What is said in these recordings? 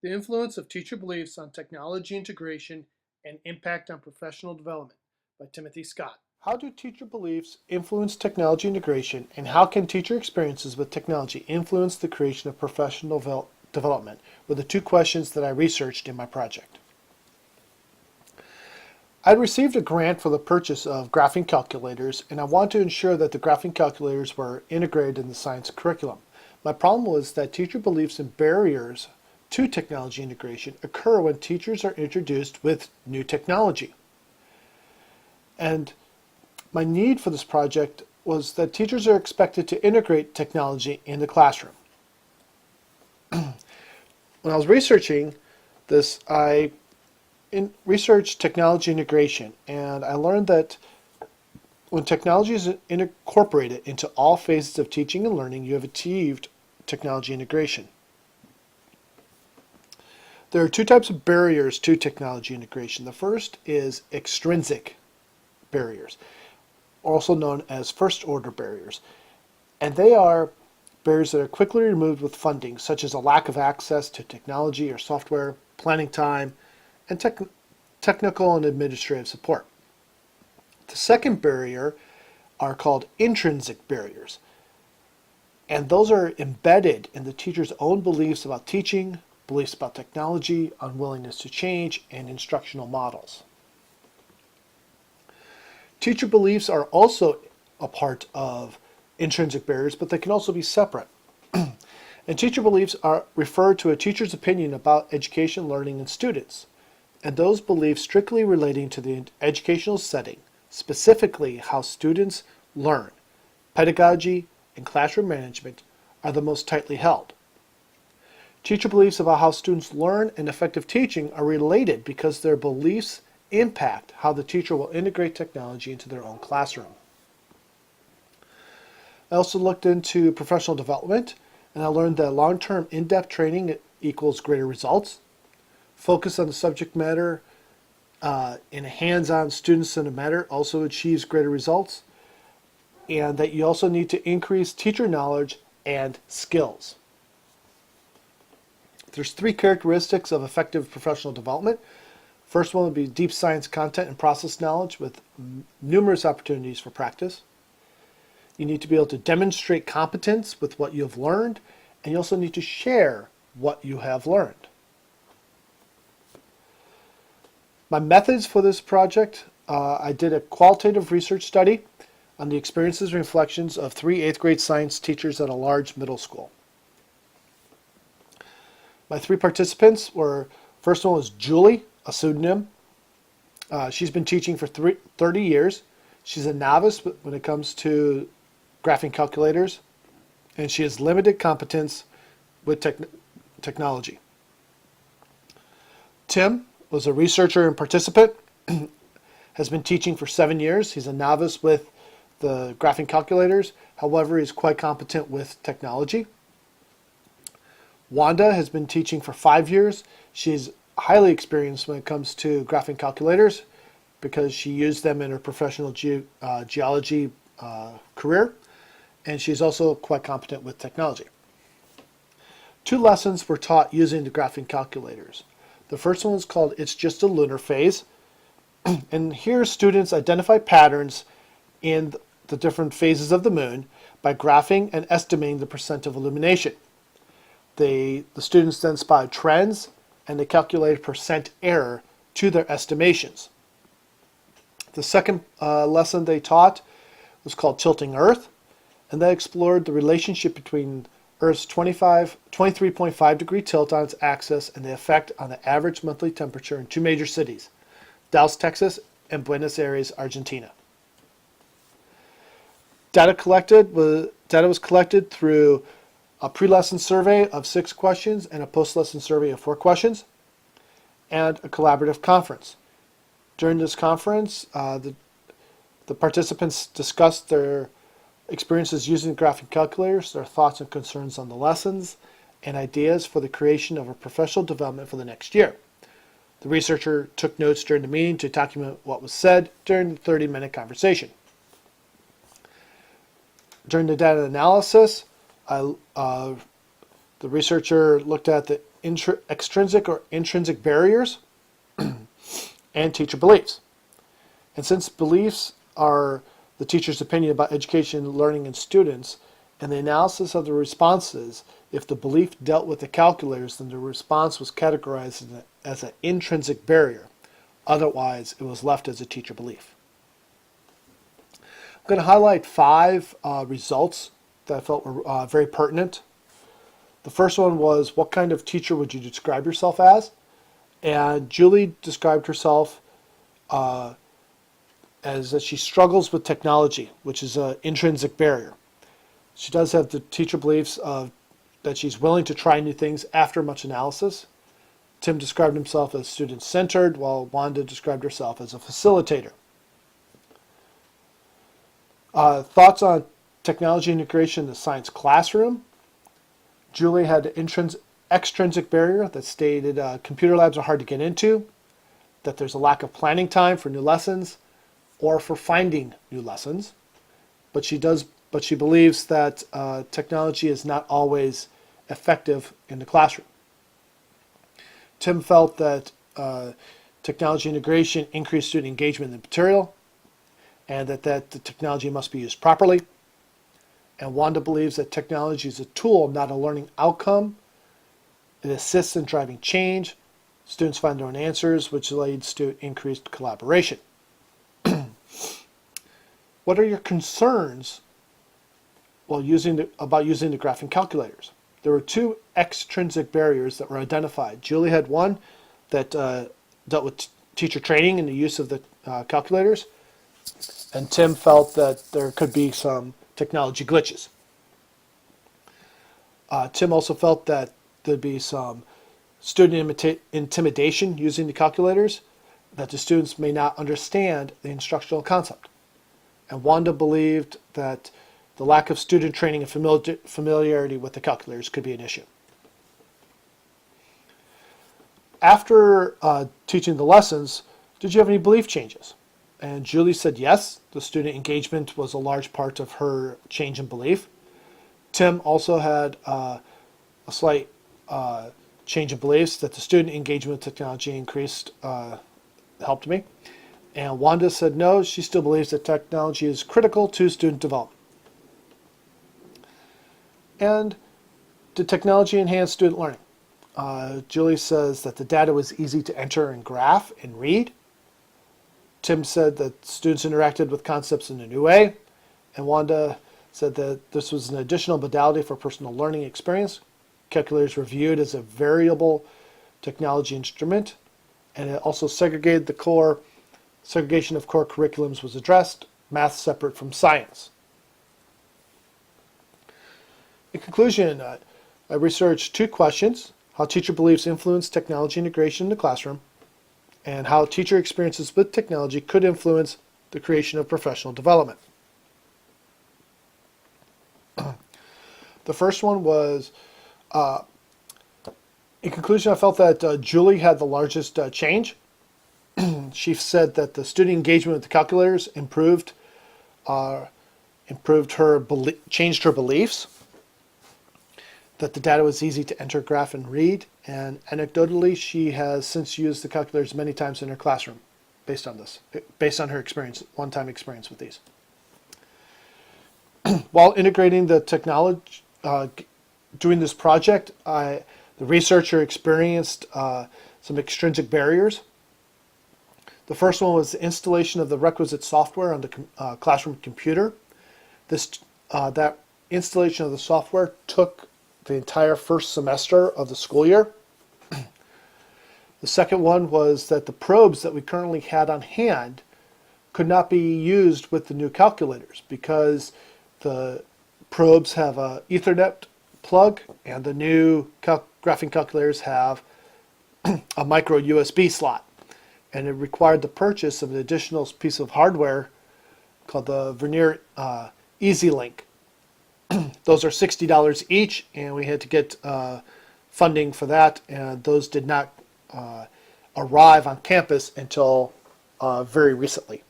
The Influence of Teacher Beliefs on Technology Integration and Impact on Professional Development by Timothy Scott. How do teacher beliefs influence technology integration, and how can teacher experiences with technology influence the creation of professional development? Were the two questions that I researched in my project. I received a grant for the purchase of graphing calculators, and I wanted to ensure that the graphing calculators were integrated in the science curriculum. My problem was that teacher beliefs and barriers to technology integration occur when teachers are introduced with new technology. And my need for this project was that teachers are expected to integrate technology in the classroom. When I was researching this, I researched technology integration, and I learned that when technology is incorporated into all phases of teaching and learning, you have achieved technology integration. There are two types of barriers to technology integration. The first is extrinsic barriers, also known as first-order barriers. And they are barriers that are quickly removed with funding, such as a lack of access to technology or software, planning time, and technical and administrative support. The second barrier are called intrinsic barriers. And those are embedded in the teacher's own beliefs about teaching, beliefs about technology, unwillingness to change, and instructional models. Teacher beliefs are also a part of intrinsic barriers, but they can also be separate. And teacher beliefs refer to a teacher's opinion about education, learning, and students. And those beliefs strictly relating to the educational setting, specifically how students learn, pedagogy, and classroom management, are the most tightly held. Teacher beliefs about how students learn and effective teaching are related because their beliefs impact how the teacher will integrate technology into their own classroom. I also looked into professional development, and I learned that long-term in-depth training equals greater results. Focus on the subject matter in a hands-on student-centered manner also achieves greater results, and that you also need to increase teacher knowledge and skills. There's three characteristics of effective professional development. First one would be deep science content and process knowledge with numerous opportunities for practice. You need to be able to demonstrate competence with what you have learned, and you also need to share what you have learned. My methods for this project, I did a qualitative research study on the experiences and reflections of 3 8th grade science teachers at a large middle school. My 3 participants were, first one was Julie, a pseudonym. She's been teaching for 30 years. She's a novice when it comes to graphing calculators, and she has limited competence with technology. Tim was a researcher and participant, has been teaching for 7 years. He's a novice with the graphing calculators. However, he's quite competent with technology. Wanda has been teaching for 5 years. She's highly experienced when it comes to graphing calculators because she used them in her professional geology career, and she's also quite competent with technology. 2 lessons were taught using the graphing calculators. The first one is called It's Just a Lunar Phase, and here students identify patterns in the different phases of the moon by graphing and estimating the percent of illumination. The students then spotted trends, and they calculated percent error to their estimations. The second lesson they taught was called Tilting Earth, and they explored the relationship between Earth's 23.5 degree tilt on its axis and the effect on the average monthly temperature in 2 major cities, Dallas, Texas, and Buenos Aires, Argentina. Data was collected through a pre-lesson survey of 6 questions and a post-lesson survey of 4 questions, and a collaborative conference. During this conference, the participants discussed their experiences using graphing calculators, their thoughts and concerns on the lessons, and ideas for the creation of a professional development for the next year. The researcher took notes during the meeting to document what was said during the 30-minute conversation. During the data analysis, I The researcher looked at the extrinsic or intrinsic barriers and teacher beliefs. And since beliefs are the teacher's opinion about education, learning, and students, in the analysis of the responses, if the belief dealt with the calculators, then the response was categorized as an intrinsic barrier. Otherwise, it was left as a teacher belief. I'm going to highlight 5 results that I felt were very pertinent. The first one was, what kind of teacher would you describe yourself as? And Julie described herself as that she struggles with technology, which is an intrinsic barrier. She does have the teacher beliefs that she's willing to try new things after much analysis. Tim described himself as student-centered, while Wanda described herself as a facilitator. Thoughts on technology integration in the science classroom. Julie had an extrinsic barrier that stated computer labs are hard to get into, that there's a lack of planning time for new lessons or for finding new lessons. But she believes that technology is not always effective in the classroom. Tim felt that technology integration increased student engagement in the material, and that the technology must be used properly. And Wanda believes that technology is a tool, not a learning outcome. It assists in driving change. Students find their own answers, which leads to increased collaboration. What are your concerns about using the graphing calculators? There were 2 extrinsic barriers that were identified. Julie had one that dealt with teacher training and the use of the calculators, and Tim felt that there could be some technology glitches. Tim also felt that there'd be some student intimidation using the calculators, that the students may not understand the instructional concept. And Wanda believed that the lack of student training and familiarity with the calculators could be an issue. After teaching the lessons, did you have any belief changes? And Julie said yes, the student engagement was a large part of her change in belief. Tim also had a slight change in beliefs, that the student engagement with technology increased, helped me. And Wanda said no, she still believes that technology is critical to student development. And did technology enhance student learning? Julie says that the data was easy to enter and graph and read. Tim said that students interacted with concepts in a new way. And Wanda said that this was an additional modality for personal learning experience. Calculators were viewed as a variable technology instrument, and it also segregation of core curriculums was addressed, math separate from science. In conclusion, I researched 2 questions: how teacher beliefs influence technology integration in the classroom, and how teacher experiences with technology could influence the creation of professional development. The first one was, in conclusion, I felt that Julie had the largest change. She said that the student engagement with the calculators changed her beliefs, that the data was easy to enter, graph, and read, and anecdotally, she has since used the calculators many times in her classroom based on her one-time experience with these. While integrating the technology, doing this project, the researcher experienced some extrinsic barriers. The first one was the installation of the requisite software on the classroom computer. That installation of the software took the entire first semester of the school year. The second one was that the probes that we currently had on hand could not be used with the new calculators because the probes have an Ethernet plug and the new graphing calculators have a micro USB slot. And it required the purchase of an additional piece of hardware called the Vernier EasyLink. Those are $60 each, and we had to get funding for that, and those did not arrive on campus until very recently.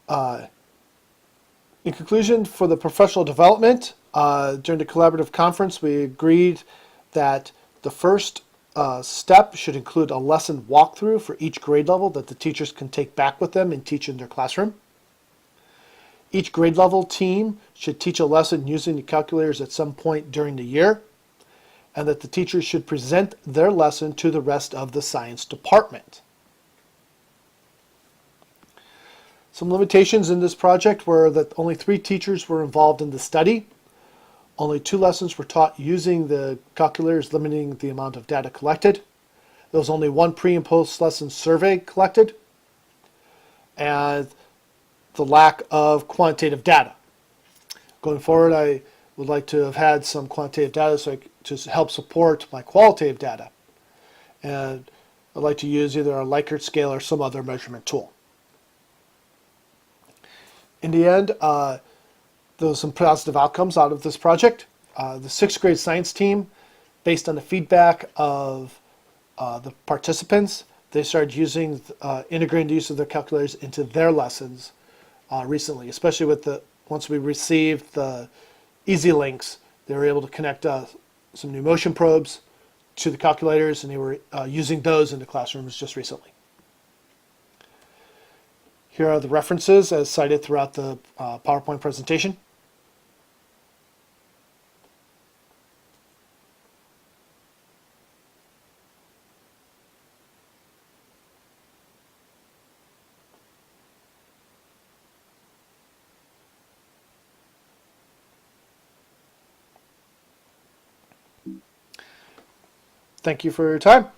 In conclusion, for the professional development, During the collaborative conference, we agreed that the first step should include a lesson walkthrough for each grade level that the teachers can take back with them and teach in their classroom. Each grade level team should teach a lesson using the calculators at some point during the year, and that the teachers should present their lesson to the rest of the science department. Some limitations in this project were that only 3 teachers were involved in the study. Only 2 lessons were taught using the calculators, limiting the amount of data collected. There was only 1 pre- and post-lesson survey collected, and the lack of quantitative data. Going forward, I would like to have had some quantitative data to help support my qualitative data. And I'd like to use either a Likert scale or some other measurement tool. In the end, there was some positive outcomes out of this project. The 6th grade science team, based on the feedback of the participants, they started using, integrating the use of their calculators into their lessons recently, especially once we received the easy links. They were able to connect some new motion probes to the calculators, and they were using those in the classrooms just recently. Here are the references as cited throughout the PowerPoint presentation. Thank you for your time.